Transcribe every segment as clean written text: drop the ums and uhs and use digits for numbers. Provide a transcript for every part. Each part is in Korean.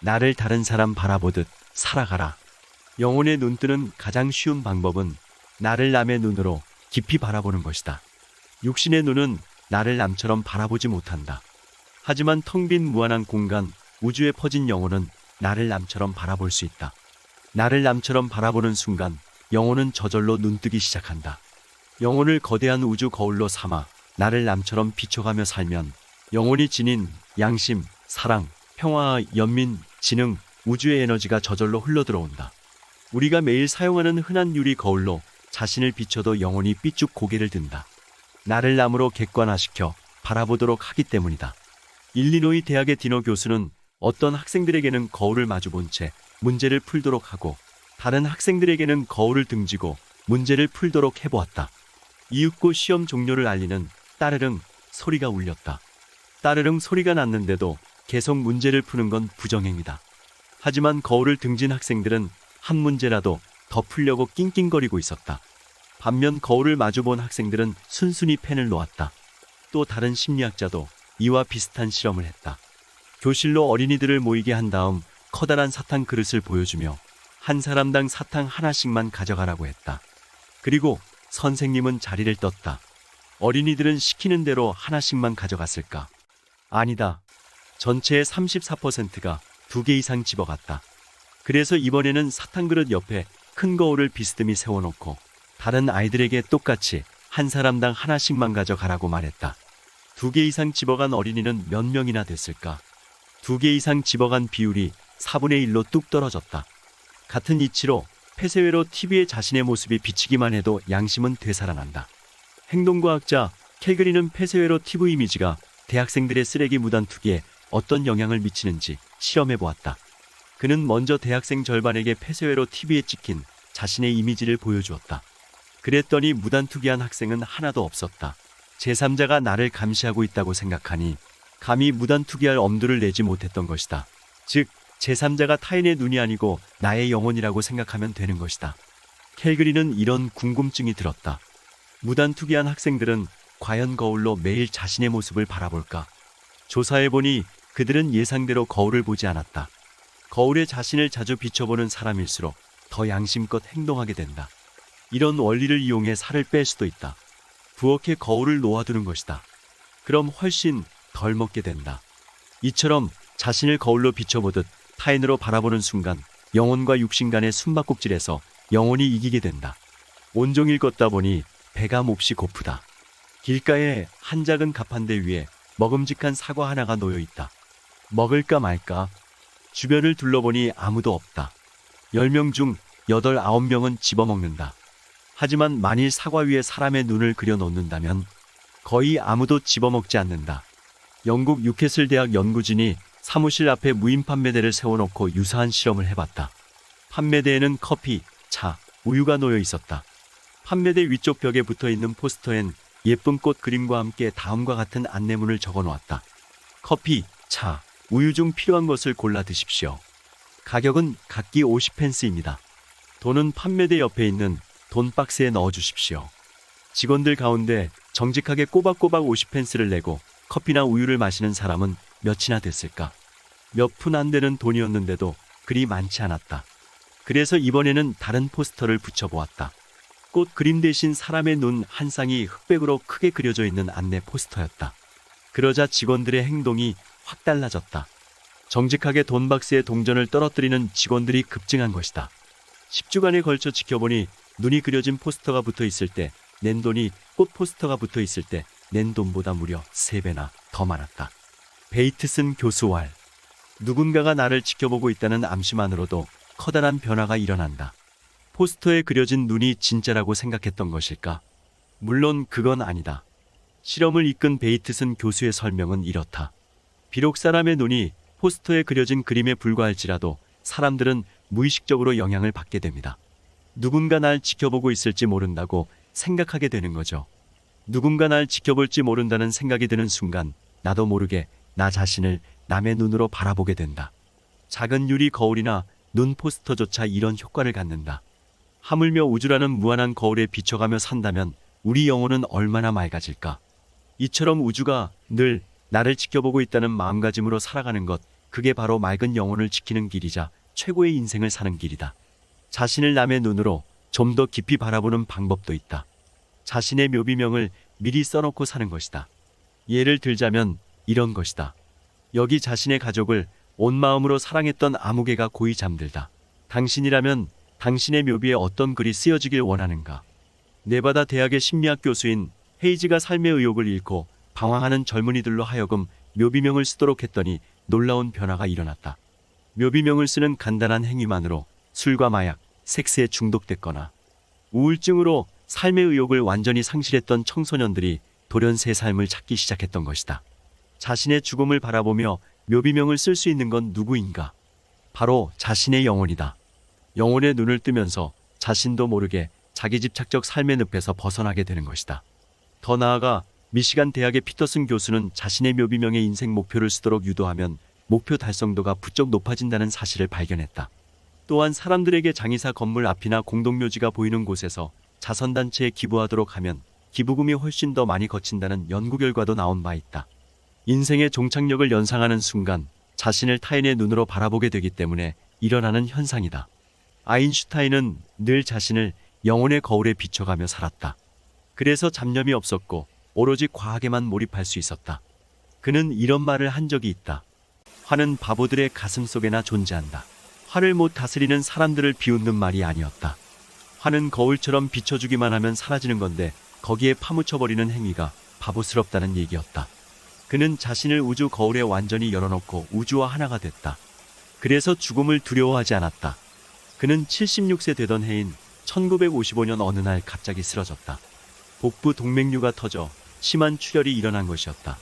나를 다른 사람 바라보듯 살아가라. 영혼의 눈뜨는 가장 쉬운 방법은 나를 남의 눈으로 깊이 바라보는 것이다. 육신의 눈은 나를 남처럼 바라보지 못한다. 하지만 텅 빈 무한한 공간, 우주에 퍼진 영혼은 나를 남처럼 바라볼 수 있다. 나를 남처럼 바라보는 순간 영혼은 저절로 눈뜨기 시작한다. 영혼을 거대한 우주 거울로 삼아 나를 남처럼 비춰가며 살면 영혼이 지닌 양심, 사랑, 평화, 연민, 지능, 우주의 에너지가 저절로 흘러들어온다. 우리가 매일 사용하는 흔한 유리 거울로 자신을 비춰도 영혼이 삐쭉 고개를 든다. 나를 남으로 객관화시켜 바라보도록 하기 때문이다. 일리노이 대학의 디너 교수는 어떤 학생들에게는 거울을 마주본 채 문제를 풀도록 하고 다른 학생들에게는 거울을 등지고 문제를 풀도록 해보았다. 이윽고 시험 종료를 알리는 따르릉 소리가 울렸다. 따르릉 소리가 났는데도 계속 문제를 푸는 건 부정행위다. 하지만 거울을 등진 학생들은 한 문제라도 더 풀려고 낑낑거리고 있었다. 반면 거울을 마주본 학생들은 순순히 펜을 놓았다. 또 다른 심리학자도 이와 비슷한 실험을 했다. 교실로 어린이들을 모이게 한 다음 커다란 사탕 그릇을 보여주며 한 사람당 사탕 하나씩만 가져가라고 했다. 그리고 선생님은 자리를 떴다. 어린이들은 시키는 대로 하나씩만 가져갔을까? 아니다. 전체의 34%가 2개 이상 집어갔다. 그래서 이번에는 사탕 그릇 옆에 큰 거울을 비스듬히 세워놓고 다른 아이들에게 똑같이 한 사람당 하나씩만 가져가라고 말했다. 2개 이상 집어간 어린이는 몇 명이나 됐을까? 2개 이상 집어간 비율이 4분의 1로 뚝 떨어졌다. 같은 이치로 폐쇄회로 TV에 자신의 모습이 비치기만 해도 양심은 되살아난다. 행동과학자 캘그리는 폐쇄회로 TV 이미지가 대학생들의 쓰레기 무단 투기에 어떤 영향을 미치는지 실험해 보았다. 그는 먼저 대학생 절반에게 폐쇄회로 TV에 찍힌 자신의 이미지를 보여주었다. 그랬더니 무단 투기한 학생은 하나도 없었다. 제3자가 나를 감시하고 있다고 생각하니 감히 무단 투기할 엄두를 내지 못했던 것이다. 즉, 제3자가 타인의 눈이 아니고 나의 영혼이라고 생각하면 되는 것이다. 캘그리는 이런 궁금증이 들었다. 무단 투기한 학생들은 과연 거울로 매일 자신의 모습을 바라볼까? 조사해보니 그들은 예상대로 거울을 보지 않았다. 거울에 자신을 자주 비춰보는 사람일수록 더 양심껏 행동하게 된다. 이런 원리를 이용해 살을 뺄 수도 있다. 부엌에 거울을 놓아두는 것이다. 그럼 훨씬 덜 먹게 된다. 이처럼 자신을 거울로 비춰보듯 타인으로 바라보는 순간 영혼과 육신 간의 숨바꼭질에서 영혼이 이기게 된다. 온종일 걷다 보니 배가 몹시 고프다. 길가에 한 작은 가판대 위에 먹음직한 사과 하나가 놓여 있다. 먹을까 말까? 주변을 둘러보니 아무도 없다. 10명 중 8, 9명은 집어먹는다. 하지만 만일 사과 위에 사람의 눈을 그려놓는다면 거의 아무도 집어먹지 않는다. 영국 뉴캐슬 대학 연구진이 사무실 앞에 무인 판매대를 세워놓고 유사한 실험을 해봤다. 판매대에는 커피, 차, 우유가 놓여 있었다. 판매대 위쪽 벽에 붙어있는 포스터엔 예쁜 꽃 그림과 함께 다음과 같은 안내문을 적어놓았다. 커피, 차, 우유 중 필요한 것을 골라 드십시오. 가격은 각기 50펜스입니다. 돈은 판매대 옆에 있는 돈 박스에 넣어주십시오. 직원들 가운데 정직하게 꼬박꼬박 50펜스를 내고 커피나 우유를 마시는 사람은 몇이나 됐을까? 몇 푼 안 되는 돈이었는데도 그리 많지 않았다. 그래서 이번에는 다른 포스터를 붙여보았다. 꽃 그림 대신 사람의 눈 한 쌍이 흑백으로 크게 그려져 있는 안내 포스터였다. 그러자 직원들의 행동이 확 달라졌다. 정직하게 돈 박스에 동전을 떨어뜨리는 직원들이 급증한 것이다. 10주간에 걸쳐 지켜보니 눈이 그려진 포스터가 붙어 있을 때 낸 돈이 꽃 포스터가 붙어 있을 때 낸 돈보다 무려 3배나 더 많았다. 베이트슨 교수 왈. 누군가가 나를 지켜보고 있다는 암시만으로도 커다란 변화가 일어난다. 포스터에 그려진 눈이 진짜라고 생각했던 것일까? 물론 그건 아니다. 실험을 이끈 베이트슨 교수의 설명은 이렇다. 비록 사람의 눈이 포스터에 그려진 그림에 불과할지라도 사람들은 무의식적으로 영향을 받게 됩니다. 누군가 날 지켜보고 있을지 모른다고 생각하게 되는 거죠. 누군가 날 지켜볼지 모른다는 생각이 드는 순간 나도 모르게 나 자신을 남의 눈으로 바라보게 된다. 작은 유리 거울이나 눈 포스터조차 이런 효과를 갖는다. 하물며 우주라는 무한한 거울에 비춰가며 산다면 우리 영혼은 얼마나 맑아질까? 이처럼 우주가 늘 나를 지켜보고 있다는 마음가짐으로 살아가는 것, 그게 바로 맑은 영혼을 지키는 길이자 최고의 인생을 사는 길이다. 자신을 남의 눈으로 좀 더 깊이 바라보는 방법도 있다. 자신의 묘비명을 미리 써놓고 사는 것이다. 예를 들자면 이런 것이다. 여기 자신의 가족을 온 마음으로 사랑했던 아무개가 고이 잠들다. 당신이라면 당신의 묘비에 어떤 글이 쓰여지길 원하는가? 네바다 대학의 심리학 교수인 헤이즈가 삶의 의욕을 잃고 방황하는 젊은이들로 하여금 묘비명을 쓰도록 했더니 놀라운 변화가 일어났다. 묘비명을 쓰는 간단한 행위만으로 술과 마약, 섹스에 중독됐거나 우울증으로 삶의 의욕을 완전히 상실했던 청소년들이 돌연 새 삶을 찾기 시작했던 것이다. 자신의 죽음을 바라보며 묘비명을 쓸 수 있는 건 누구인가? 바로 자신의 영혼이다. 영혼의 눈을 뜨면서 자신도 모르게 자기 집착적 삶의 늪에서 벗어나게 되는 것이다. 더 나아가 미시간 대학의 피터슨 교수는 자신의 묘비명의 인생 목표를 쓰도록 유도하면 목표 달성도가 부쩍 높아진다는 사실을 발견했다. 또한 사람들에게 장의사 건물 앞이나 공동묘지가 보이는 곳에서 자선단체에 기부하도록 하면 기부금이 훨씬 더 많이 거친다는 연구 결과도 나온 바 있다. 인생의 종착역을 연상하는 순간 자신을 타인의 눈으로 바라보게 되기 때문에 일어나는 현상이다. 아인슈타인은 늘 자신을 영혼의 거울에 비춰가며 살았다. 그래서 잡념이 없었고 오로지 과학에만 몰입할 수 있었다. 그는 이런 말을 한 적이 있다. 화는 바보들의 가슴 속에나 존재한다. 화를 못 다스리는 사람들을 비웃는 말이 아니었다. 화는 거울처럼 비춰주기만 하면 사라지는 건데 거기에 파묻혀버리는 행위가 바보스럽다는 얘기였다. 그는 자신을 우주 거울에 완전히 열어놓고 우주와 하나가 됐다. 그래서 죽음을 두려워하지 않았다. 그는 76세 되던 해인 1955년 어느 날 갑자기 쓰러졌다. 복부 동맥류가 터져 심한 출혈이 일어난 것이었다.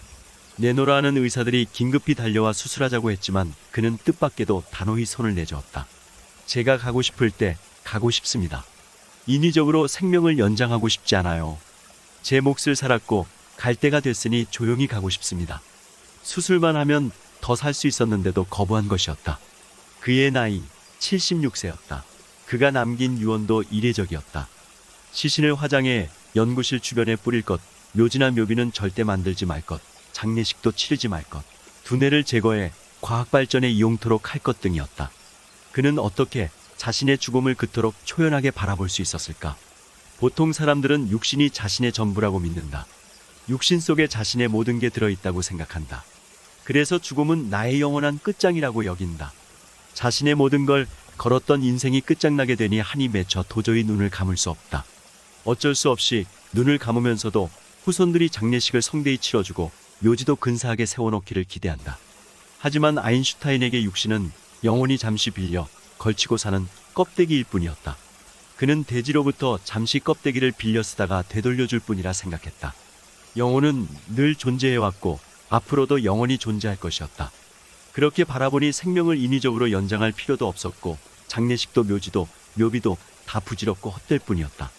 내노라 하는 의사들이 긴급히 달려와 수술하자고 했지만 그는 뜻밖에도 단호히 손을 내저었다. 제가 가고 싶을 때 가고 싶습니다. 인위적으로 생명을 연장하고 싶지 않아요. 제 몫을 살았고 갈 때가 됐으니 조용히 가고 싶습니다. 수술만 하면 더 살 수 있었는데도 거부한 것이었다. 그의 나이 76세였다. 그가 남긴 유언도 이례적이었다. 시신을 화장해 연구실 주변에 뿌릴 것, 묘지나 묘비는 절대 만들지 말 것, 장례식도 치르지 말 것, 두뇌를 제거해 과학 발전에 이용토록 할 것 등이었다. 그는 어떻게 자신의 죽음을 그토록 초연하게 바라볼 수 있었을까? 보통 사람들은 육신이 자신의 전부라고 믿는다. 육신 속에 자신의 모든 게 들어있다고 생각한다. 그래서 죽음은 나의 영원한 끝장이라고 여긴다. 자신의 모든 걸 걸었던 인생이 끝장나게 되니 한이 맺혀 도저히 눈을 감을 수 없다. 어쩔 수 없이 눈을 감으면서도 후손들이 장례식을 성대히 치러주고 묘지도 근사하게 세워놓기를 기대한다. 하지만 아인슈타인에게 육신은 영혼이 잠시 빌려 걸치고 사는 껍데기일 뿐이었다. 그는 대지로부터 잠시 껍데기를 빌려 쓰다가 되돌려줄 뿐이라 생각했다. 영혼은 늘 존재해왔고 앞으로도 영원히 존재할 것이었다. 그렇게 바라보니 생명을 인위적으로 연장할 필요도 없었고 장례식도 묘지도 묘비도 다 부질없고 헛될 뿐이었다.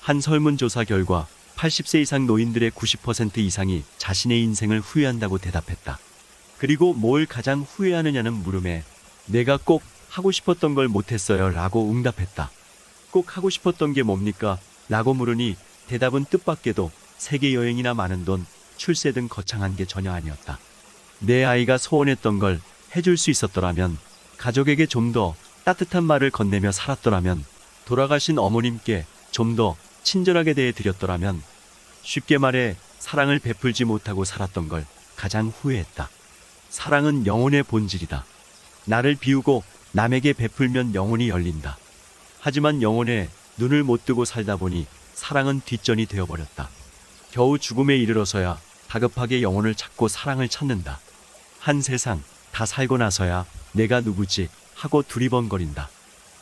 한 설문조사 결과 80세 이상 노인들의 90% 이상이 자신의 인생을 후회한다고 대답했다. 그리고 뭘 가장 후회하느냐는 물음에 내가 꼭 하고 싶었던 걸 못했어요 라고 응답했다. 꼭 하고 싶었던 게 뭡니까? 라고 물으니 대답은 뜻밖에도 세계 여행이나 많은 돈, 출세 등 거창한 게 전혀 아니었다. 내 아이가 소원했던 걸 해줄 수 있었더라면, 가족에게 좀 더 따뜻한 말을 건네며 살았더라면, 돌아가신 어머님께 좀 더 친절하게 대해 드렸더라면, 쉽게 말해 사랑을 베풀지 못하고 살았던 걸 가장 후회했다. 사랑은 영혼의 본질이다. 나를 비우고 남에게 베풀면 영혼이 열린다. 하지만 영혼에 눈을 못 뜨고 살다 보니 사랑은 뒷전이 되어버렸다. 겨우 죽음에 이르러서야 다급하게 영혼을 찾고 사랑을 찾는다. 한 세상 다 살고 나서야 내가 누구지 하고 두리번거린다.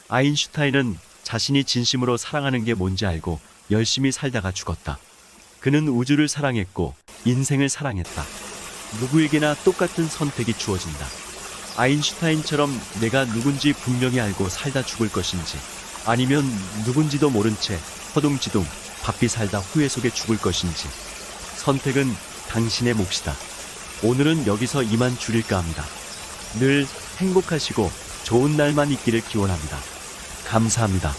아인슈타인은 자신이 진심으로 사랑하는 게 뭔지 알고 열심히 살다가 죽었다. 그는 우주를 사랑했고 인생을 사랑했다. 누구에게나 똑같은 선택이 주어진다. 아인슈타인처럼 내가 누군지 분명히 알고 살다 죽을 것인지, 아니면 누군지도 모른 채 허둥지둥 바삐 살다 후회 속에 죽을 것인지, 선택은 당신의 몫이다. 오늘은 여기서 이만 줄일까 합니다. 늘 행복하시고 좋은 날만 있기를 기원합니다. 감사합니다.